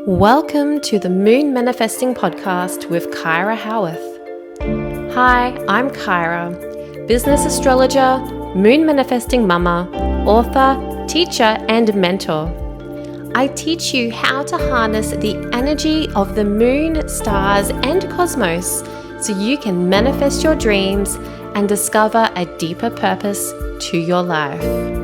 Welcome to the Moon Manifesting Podcast with Kyra Howearth. Hi, I'm Kyra, business astrologer, moon manifesting mama, author, teacher, and mentor. I teach you how to harness the energy of the moon, stars, and cosmos so you can manifest your dreams and discover a deeper purpose to your life.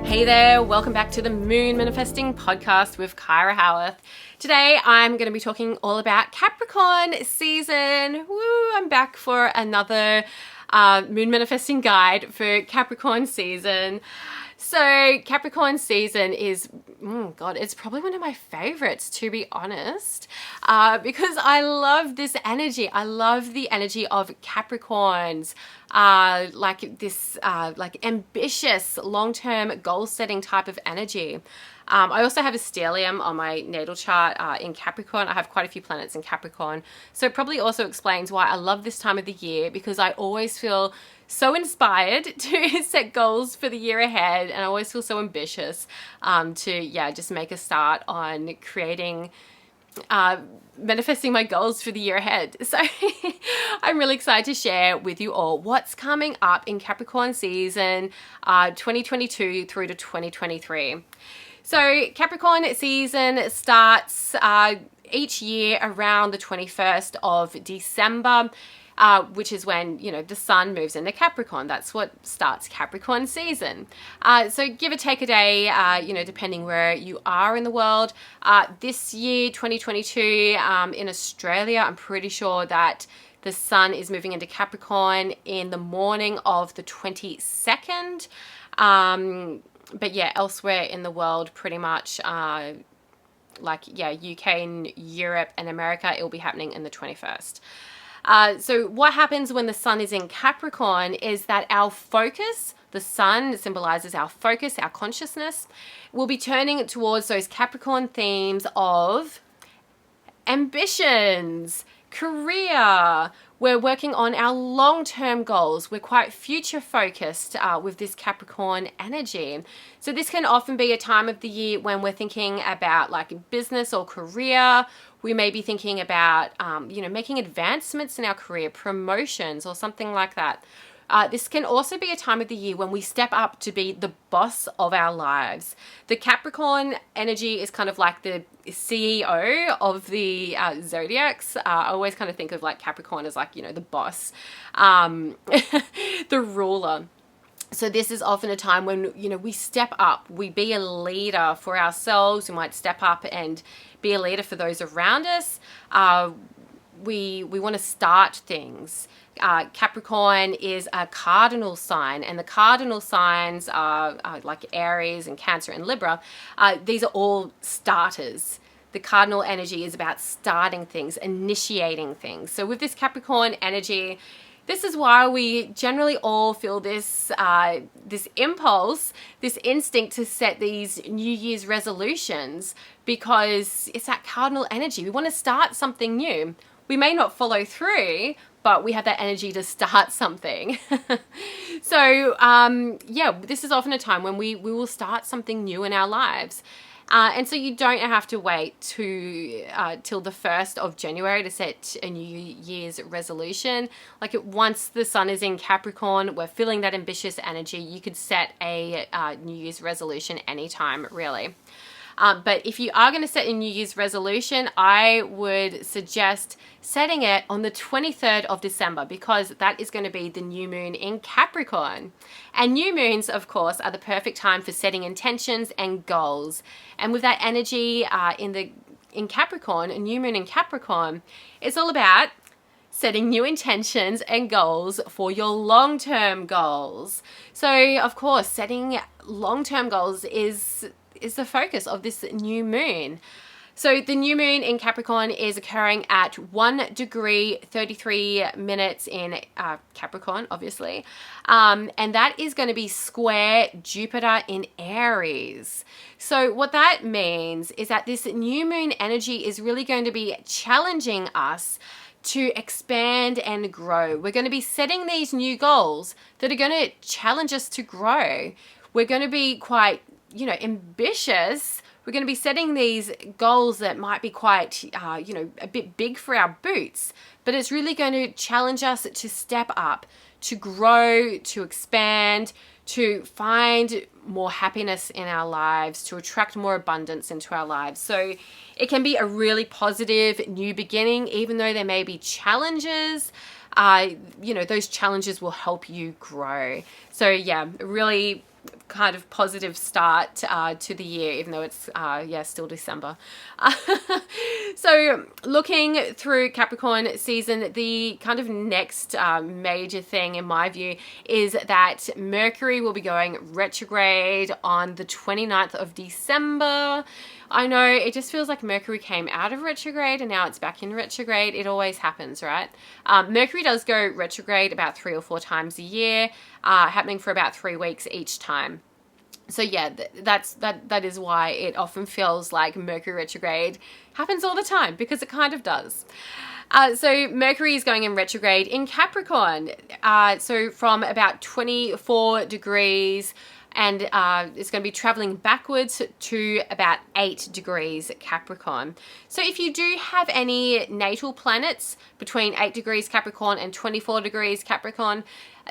Hey there, welcome back to the Moon Manifesting Podcast with Kyra Howearth. Today I'm going to be talking all about Capricorn season. Woo, I'm back for another Moon Manifesting guide for Capricorn season. So Capricorn season is, it's probably one of my favorites, to be honest, because I love this energy. I love the energy of Capricorns, like this, like ambitious, long-term goal-setting type of energy. I also have a stellium on my natal chart in Capricorn. I have quite a few planets in Capricorn. So it probably also explains why I love this time of the year, because I always feel so inspired to set goals for the year ahead, and I always feel so ambitious to just make a start on creating manifesting my goals for the year ahead. So I'm really excited to share with you all what's coming up in Capricorn season 2022 through to 2023. So Capricorn season starts each year around the 21st of December. Which is when, the sun moves into Capricorn. That's what starts Capricorn season. So give or take a day, depending where you are in the world. This year, 2022, in Australia, I'm pretty sure that the sun is moving into Capricorn in the morning of the 22nd. But yeah, elsewhere in the world, pretty much, UK and Europe and America, it will be happening in the 21st. So what happens when the sun is in Capricorn is that our focus, the sun symbolizes our focus, our consciousness, will be turning towards those Capricorn themes of ambitions, career. We're working on our long-term goals. We're quite future focused with this Capricorn energy. So this can often be a time of the year when we're thinking about like business or career. We may be thinking about, making advancements in our career, promotions or something like that. This can also be a time of the year when we step up to be the boss of our lives. The Capricorn energy is kind of like the CEO of the zodiacs. I always kind of think of like Capricorn as like, the boss, the ruler. So this is often a time when, we step up, we be a leader for ourselves. We might step up and be a leader for those around us. We want to start things. Capricorn is a cardinal sign, and the cardinal signs are like Aries and Cancer and Libra. These are all starters. The cardinal energy is about starting things, initiating things. So with this Capricorn energy, this is why we generally all feel this this impulse, this instinct to set these New Year's resolutions, because it's that cardinal energy. We want to start something new. We may not follow through, but we have that energy to start something. So, this is often a time when we will start something new in our lives. And so you don't have to wait till the 1st of January to set a New Year's resolution. Once the sun is in Capricorn, we're feeling that ambitious energy. You could set a New Year's resolution anytime, really. But if you are going to set a New Year's resolution, I would suggest setting it on the 23rd of December, because that is going to be the new moon in Capricorn. And new moons, of course, are the perfect time for setting intentions and goals. And with that energy in Capricorn, a new moon in Capricorn, it's all about setting new intentions and goals for your long-term goals. So, of course, setting long-term goals is the focus of this new moon. So the new moon in Capricorn is occurring at 1 degree 33 minutes in Capricorn, obviously. And that is going to be square Jupiter in Aries. So what that means is that this new moon energy is really going to be challenging us to expand and grow. We're going to be setting these new goals that are going to challenge us to grow. we're going to be quite, ambitious. We're going to be setting these goals that might be quite, a bit big for our boots, but it's really going to challenge us to step up, to grow, to expand, to find more happiness in our lives, to attract more abundance into our lives. So it can be a really positive new beginning, even though there may be challenges. Those challenges will help you grow. So yeah, really kind of positive start to the year, even though it's still December. So looking through Capricorn season, the kind of next major thing in my view is that Mercury will be going retrograde on the 29th of December. I know it just feels like Mercury came out of retrograde and now it's back in retrograde. It always happens, right? Mercury does go retrograde about 3 or 4 times a year, happening for about 3 weeks each time. So yeah, that is why it often feels like Mercury retrograde happens all the time, because it kind of does. So Mercury is going in retrograde in Capricorn. So from about 24 degrees, and it's going to be traveling backwards to about 8 degrees Capricorn. So if you do have any natal planets between 8 degrees Capricorn and 24 degrees Capricorn,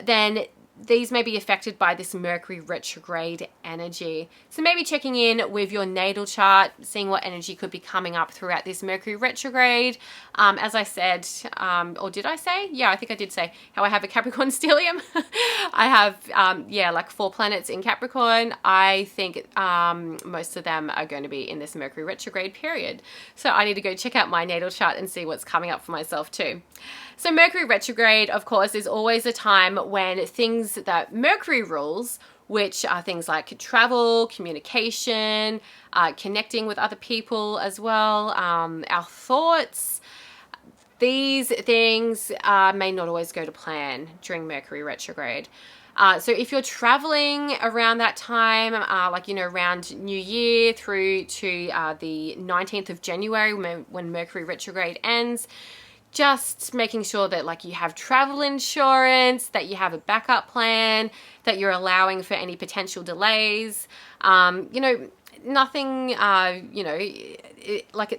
then these may be affected by this Mercury retrograde energy. So maybe checking in with your natal chart, seeing what energy could be coming up throughout this Mercury retrograde. As I said, or did I say? Yeah, I think I did say how I have a Capricorn stellium. I have, like 4 planets in Capricorn. I think most of them are going to be in this Mercury retrograde period. So I need to go check out my natal chart and see what's coming up for myself too. So Mercury retrograde, of course, is always a time when things that Mercury rules, which are things like travel, communication, connecting with other people as well, our thoughts, these things may not always go to plan during Mercury retrograde. So if you're traveling around that time, around New Year through to the 19th of January when Mercury retrograde ends, just making sure that you have travel insurance, that you have a backup plan, that you're allowing for any potential delays. Nothing,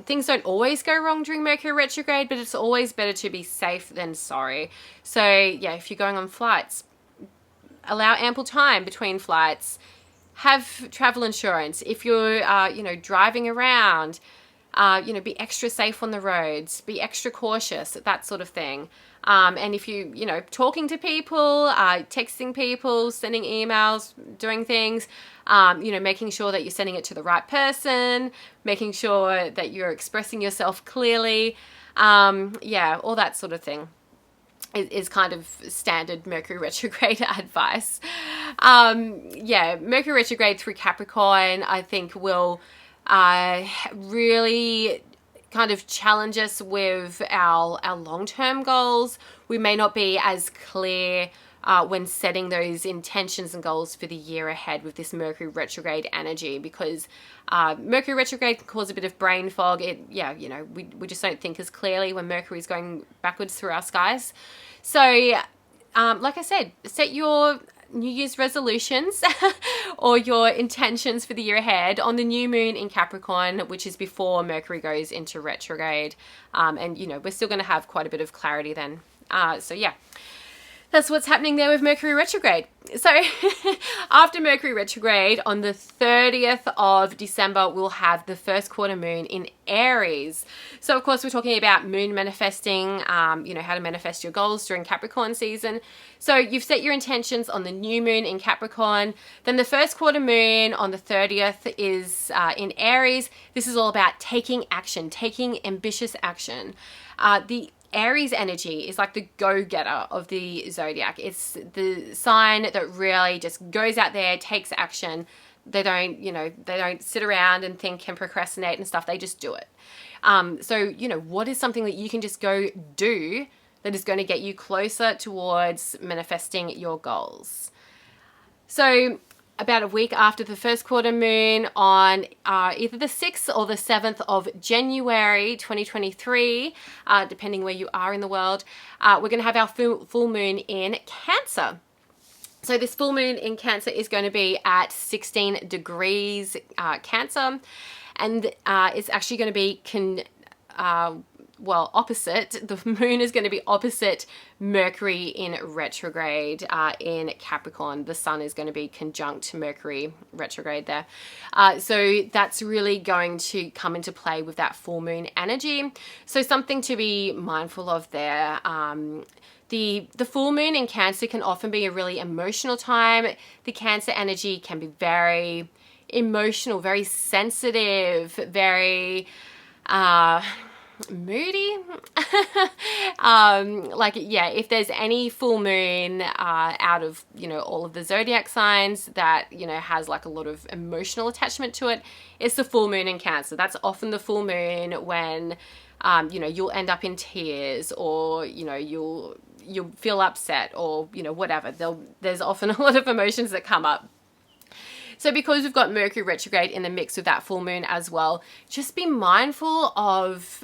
things don't always go wrong during Mercury retrograde, but it's always better to be safe than sorry. So yeah, if you're going on flights, allow ample time between flights, have travel insurance. If you're, driving around, be extra safe on the roads, be extra cautious, that sort of thing. And if you, talking to people, texting people, sending emails, doing things, making sure that you're sending it to the right person, making sure that you're expressing yourself clearly, all that sort of thing is kind of standard Mercury retrograde advice. Mercury retrograde through Capricorn, I think will really kind of challenge us with our long-term goals. We may not be as clear when setting those intentions and goals for the year ahead with this Mercury retrograde energy, because Mercury retrograde can cause a bit of brain fog. We just don't think as clearly when Mercury is going backwards through our skies. So, like I said, set your New Year's resolutions or your intentions for the year ahead on the new moon in Capricorn, which is before Mercury goes into retrograde. We're still going to have quite a bit of clarity then. That's what's happening there with Mercury retrograde. So after Mercury retrograde on the 30th of December, we'll have the first quarter moon in Aries. So of course, we're talking about moon manifesting, how to manifest your goals during Capricorn season. So you've set your intentions on the new moon in Capricorn. Then the first quarter moon on the 30th is in Aries. This is all about taking action, taking ambitious action. The Aries energy is like the go-getter of the zodiac. It's the sign that really just goes out there, takes action. They don't sit around and think and procrastinate and stuff. They just do it. What is something that you can just go do that is going to get you closer towards manifesting your goals? So about a week after the first quarter moon on either the 6th or the 7th of January 2023, depending where you are in the world, we're going to have our full moon in Cancer. So this full moon in Cancer is going to be at 16 degrees Cancer, and it's actually going to be opposite. The moon is going to be opposite Mercury in retrograde in Capricorn. The sun is going to be conjunct Mercury retrograde there. So that's really going to come into play with that full moon energy. So something to be mindful of there. The full moon in Cancer can often be a really emotional time. The Cancer energy can be very emotional, very sensitive, very moody. If there's any full moon out of, all of the zodiac signs that, has like a lot of emotional attachment to it, it's the full moon in Cancer. That's often the full moon when, you'll end up in tears, or, you'll feel upset, or, whatever. There's often a lot of emotions that come up. So because we've got Mercury retrograde in the mix with that full moon as well, just be mindful of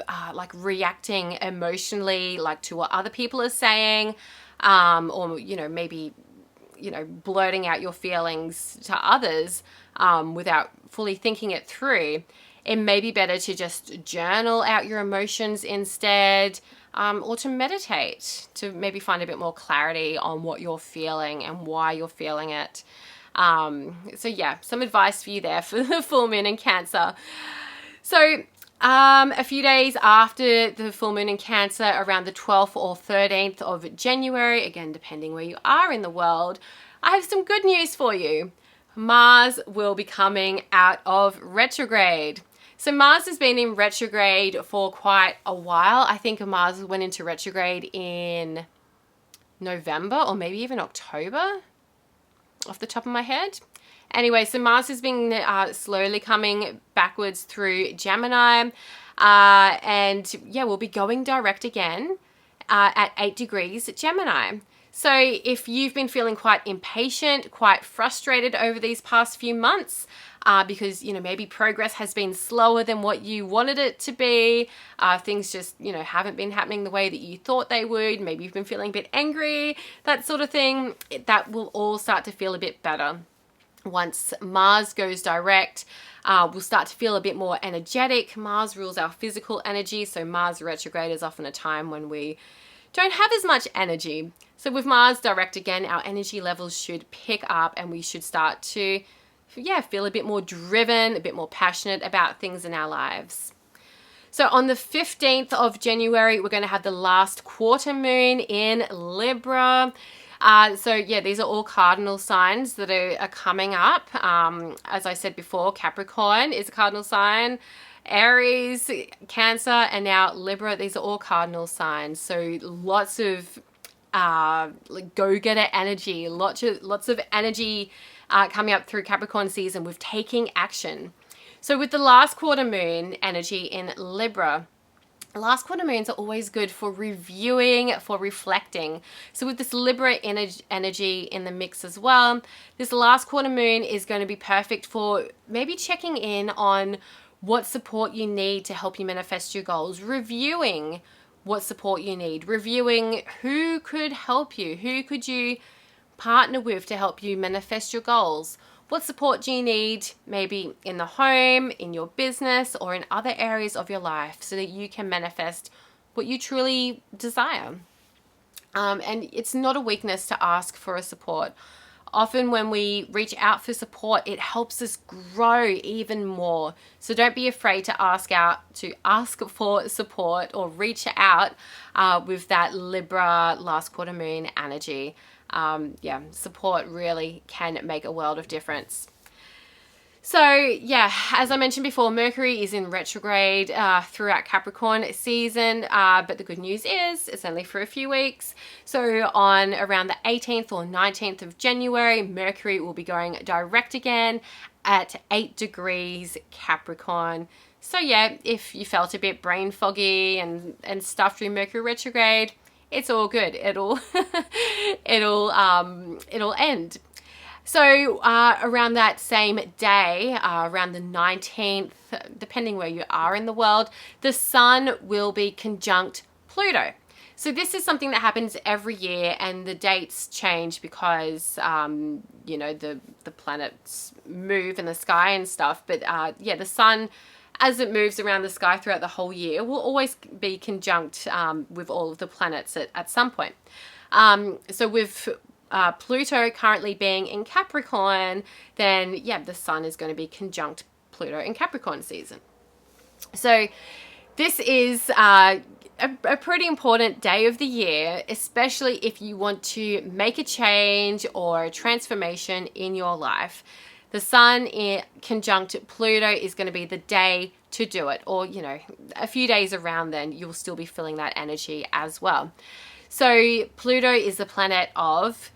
reacting emotionally, to what other people are saying, or, maybe, blurting out your feelings to others without fully thinking it through. It may be better to just journal out your emotions instead, or to meditate to maybe find a bit more clarity on what you're feeling and why you're feeling it. Some advice for you there for the full moon in Cancer. So a few days after the full moon in Cancer, around the 12th or 13th of January, again, depending where you are in the world, I have some good news for you. Mars will be coming out of retrograde. So Mars has been in retrograde for quite a while. I think Mars went into retrograde in November or maybe even October, off the top of my head. Anyway, so Mars has been slowly coming backwards through Gemini, we'll be going direct again at 8 degrees Gemini. So if you've been feeling quite impatient, quite frustrated over these past few months, because, maybe progress has been slower than what you wanted it to be, things just, haven't been happening the way that you thought they would, maybe you've been feeling a bit angry, that sort of thing, that will all start to feel a bit better. Once Mars goes direct, we'll start to feel a bit more energetic. Mars rules our physical energy, so Mars retrograde is often a time when we don't have as much energy. So with Mars direct again, our energy levels should pick up and we should start to feel a bit more driven, a bit more passionate about things in our lives. So on the 15th of January, we're going to have the last quarter moon in Libra. These are all cardinal signs that are coming up. As I said before, Capricorn is a cardinal sign, Aries, Cancer, and now Libra. These are all cardinal signs. So lots of go-getter energy, lots of energy coming up through Capricorn season with taking action. So with the last quarter moon energy in Libra, last quarter moons are always good for reviewing, for reflecting. So with this Libra energy in the mix as well, this last quarter moon is going to be perfect for maybe checking in on what support you need to help you manifest your goals, reviewing what support you need, reviewing who could help you, who could you partner with to help you manifest your goals. What support do you need maybe in the home, in your business, or in other areas of your life so that you can manifest what you truly desire? And it's not a weakness to ask for a support. Often when we reach out for support, it helps us grow even more. So don't be afraid to ask for support or reach out with that Libra last quarter moon energy. Support really can make a world of difference. So as I mentioned before, Mercury is in retrograde throughout Capricorn season, but the good news is it's only for a few weeks. So on around the 18th or 19th of January, Mercury will be going direct again at 8 degrees Capricorn. So if you felt a bit brain foggy and stuff through Mercury retrograde, it's all good. It'll end. So around that same day, around the 19th, depending where you are in the world, the sun will be conjunct Pluto. So this is something that happens every year, and the dates change because, you know, the planets move in the sky and stuff. But yeah, the sun, as it moves around the sky throughout the whole year, will always be conjunct with all of the planets at some point. So with Pluto currently being in Capricorn, then yeah, the sun is going to be conjunct Pluto in Capricorn season. So this is a pretty important day of the year, especially if you want to make a change or a transformation in your life. The sun in conjunct Pluto is going to be the day to do it, or, you know, a few days around then you'll still be feeling that energy as well. So Pluto is the planet of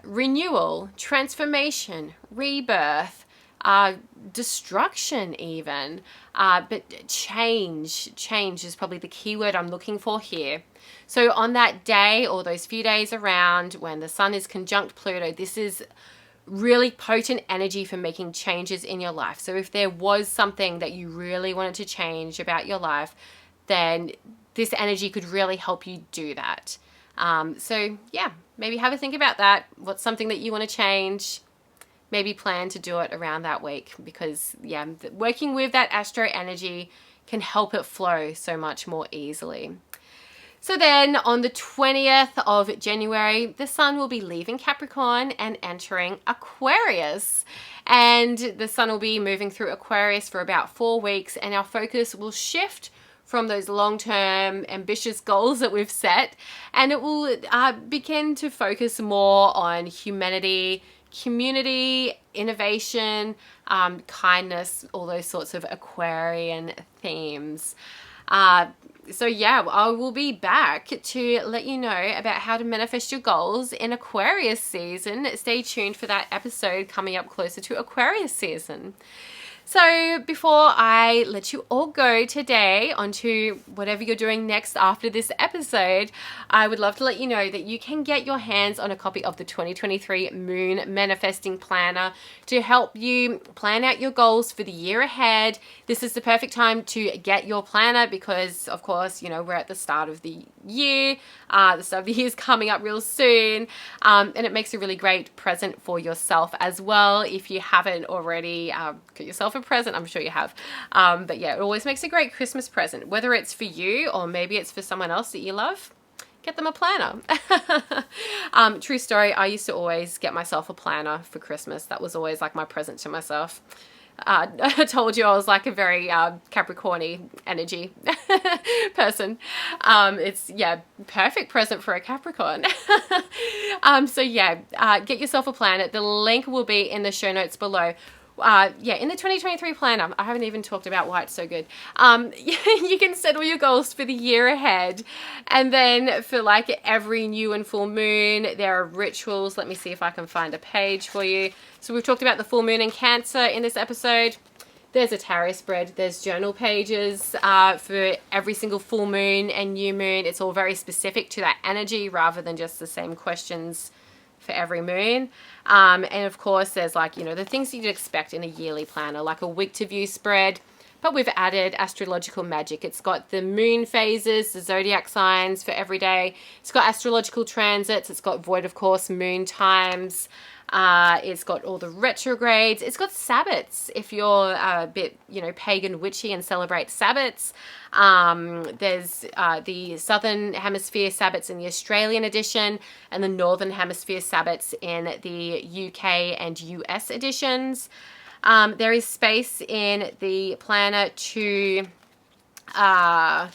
renewal, transformation, rebirth, destruction even, but change is probably the key word I'm looking for here. So on that day, or those few days around when the sun is conjunct Pluto, this is really potent energy for making changes in your life. So if there was something that you really wanted to change about your life, then this energy could really help you do that. So yeah, maybe have a think about that. What's something that you want to change? Maybe plan to do it around that week, because yeah, working with that astro energy can help it flow so much more easily. So then on the 20th of January, the sun will be leaving Capricorn and entering Aquarius. And the sun will be moving through Aquarius for about 4 weeks, and our focus will shift from those long-term ambitious goals that we've set, and it will begin to focus more on humanity, community, innovation, kindness, all those sorts of Aquarian themes. So yeah, I will be back to let you know about how to manifest your goals in Aquarius season. Stay tuned for that episode coming up closer to Aquarius season. So before I let you all go today onto whatever you're doing next after this episode, I would love to let you know that you can get your hands on a copy of the 2023 Moon Manifesting Planner to help you plan out your goals for the year ahead. This is the perfect time to get your planner because, of course, you know, we're at the start of the year. The start of the year is coming up real soon, and it makes a really great present for yourself as well. If you haven't already got yourself a present, I'm sure you have, but yeah, it always makes a great Christmas present, whether it's for you or maybe it's for someone else that you love. Get them a planner. True story, I used to always get myself a planner for Christmas. That was always like my present to myself. I told you I was like a very Capricorn-y energy person. It's, yeah, perfect present for a Capricorn. So yeah, get yourself a planner. The link will be in the show notes below. Yeah, in the 2023 planner, I haven't even talked about why it's so good. You can set all your goals for the year ahead. And then for like every new and full moon, there are rituals. Let me see if I can find a page for you. So we've talked about the full moon in Cancer in this episode. There's a tarot spread. There's journal pages for every single full moon and new moon. It's all very specific to that energy rather than just the same questions for every moon. And of course, there's like, you know, the things you'd expect in a yearly planner, like a week to view spread, but we've added astrological magic. It's got the moon phases, the zodiac signs for every day. It's got astrological transits. It's got void, of course, moon times. It's got all the retrogrades. It's got Sabbats if you're a bit, you know, pagan witchy and celebrate Sabbats. There's the Southern Hemisphere Sabbats in the Australian edition and the Northern Hemisphere Sabbats in the UK and US editions. There is space in the planner to plan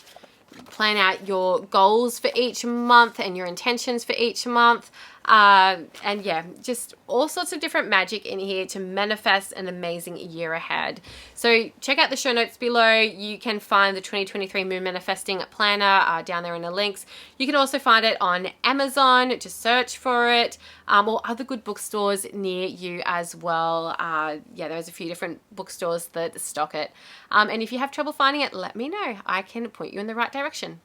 out your goals for each month and your intentions for each month. And yeah, just all sorts of different magic in here to manifest an amazing year ahead. So check out the show notes below. You can find the 2023 Moon Manifesting Planner down there in the links. You can also find it on Amazon. Just search for it, or other good bookstores near you as well. Yeah, there's a few different bookstores that stock it. And if you have trouble finding it, let me know. I can point you in the right direction.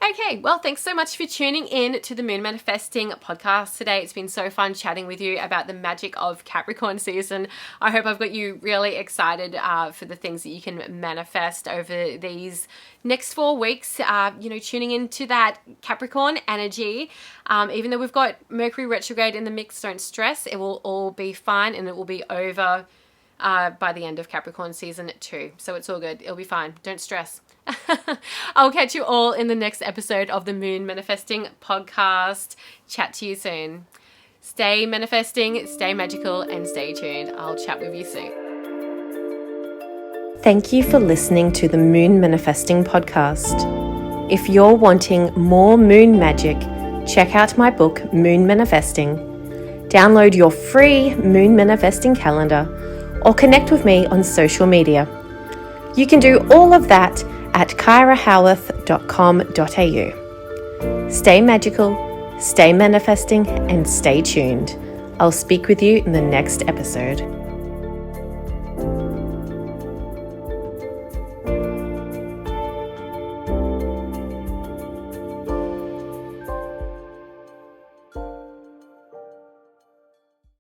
Okay, well, thanks so much for tuning in to the Moon Manifesting podcast today. It's been so fun chatting with you about the magic of Capricorn season. I hope I've got you really excited for the things that you can manifest over these next 4 weeks, tuning into that Capricorn energy. Even though we've got Mercury retrograde in the mix, don't stress. It will all be fine and it will be over by the end of Capricorn season 2. So it's all good. It'll be fine. Don't stress. I'll catch you all in the next episode of the Moon Manifesting podcast. Chat to you soon. Stay manifesting, stay magical, and stay tuned. I'll chat with you soon. Thank you for listening to the Moon Manifesting podcast. If you're wanting more moon magic, check out my book, Moon Manifesting. Download your free Moon Manifesting calendar or connect with me on social media. You can do all of that at kyrahowearth.com.au. Stay magical, stay manifesting, and stay tuned. I'll speak with you in the next episode.